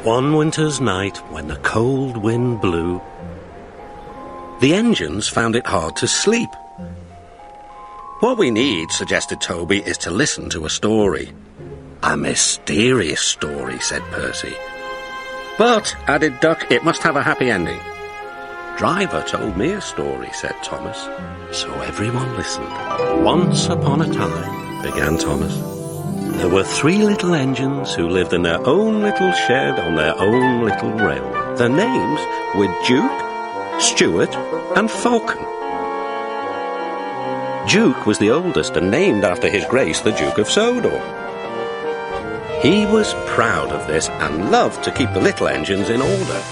One winter's night, when the cold wind blew, the engines found it hard to sleep. What we need, suggested Toby, is to listen to a story. A mysterious story, said Percy. But, added Duck, it must have a happy ending. Driver told me a story, said Thomas. So everyone listened. Once upon a time, began Thomas, there were 3 little engines who lived in their own little shed on their own little railway. Their names were Duke, Stuart, and Falcon. Duke was the oldest and named after His Grace the Duke of Sodor. He was proud of this and loved to keep the little engines in order.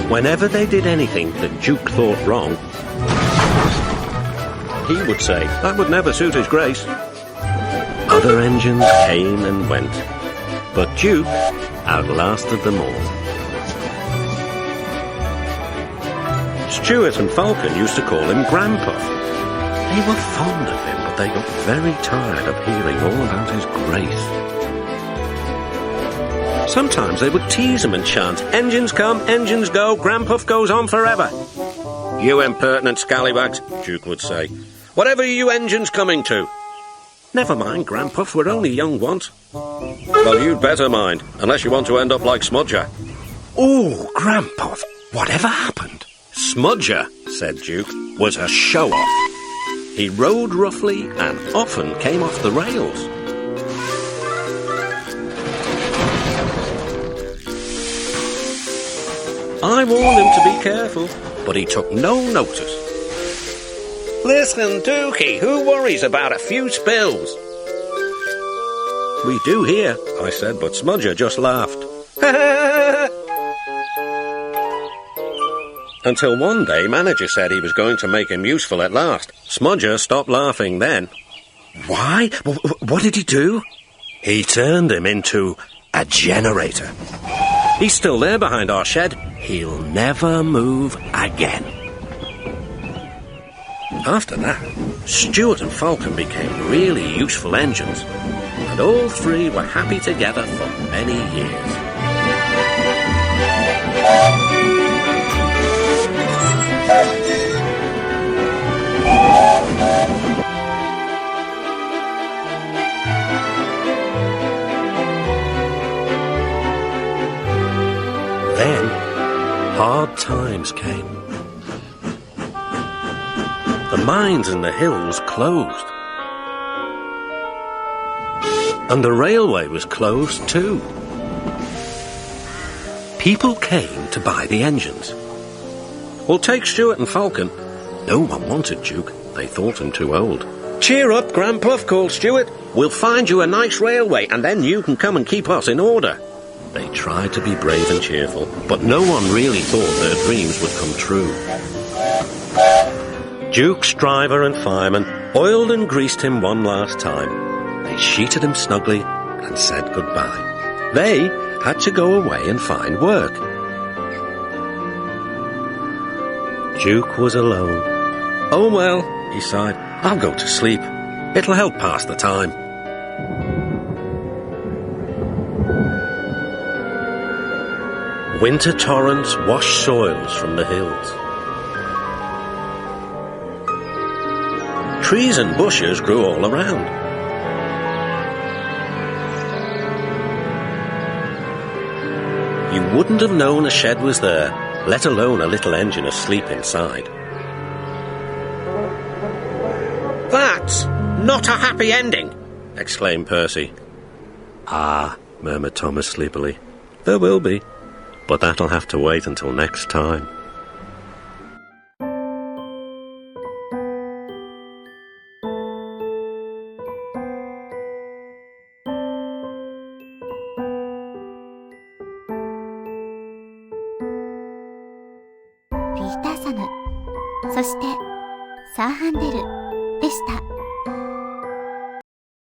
Whenever they did anything that Duke thought wrong, he would say, that would never suit His Grace. Other engines came and went, but Duke outlasted them all. Stuart and Falcon used to call him Granpuff. They were fond of him, but they got very tired of hearing all about His Grace. Sometimes they would tease him and chant, engines come, engines go, Granpuff goes on forever. You impertinent scallywags, Duke would say. Whatever are you engines coming to? Never mind, Granpuff, we're only young once. Well, you'd better mind, unless you want to end up like Smudger. Oh, Granpuff, whatever happened? Smudger, said Duke, was a show-off. He rode roughly and often came off the rails. I warned him to be careful, but he took no notice. Listen, Dookie, who worries about a few spills? We do here, I said, but Smudger just laughed. Until one day, manager said he was going to make him useful at last. Smudger stopped laughing then. Why? What did he do? He turned him into a generator. He's still there behind our shed. He'll never move again. After that, Stuart and Falcon became really useful engines, and all 3 were happy together for many years. Then, hard times came. The mines in the hills closed. And the railway was closed too. People came to buy the engines. Well, take Stuart and Falcon. No one wanted Duke. They thought him too old. Cheer up, Granpuff, called Stuart. We'll find you a nice railway, and then you can come and keep us in order. They tried to be brave and cheerful, but no one really thought their dreams would come true. Duke's driver and fireman oiled and greased him one last time. They sheeted him snugly and said goodbye. They had to go away and find work. Duke was alone. Oh well, he sighed, I'll go to sleep. It'll help pass the time. Winter torrents washed soils from the hills. Trees and bushes grew all around. You wouldn't have known a shed was there, let alone a little engine asleep inside. That's not a happy ending, exclaimed Percy. Ah, murmured Thomas sleepily. There will be, but that'll have to wait until next time.ピーターサム、そしてサーハンデルでした。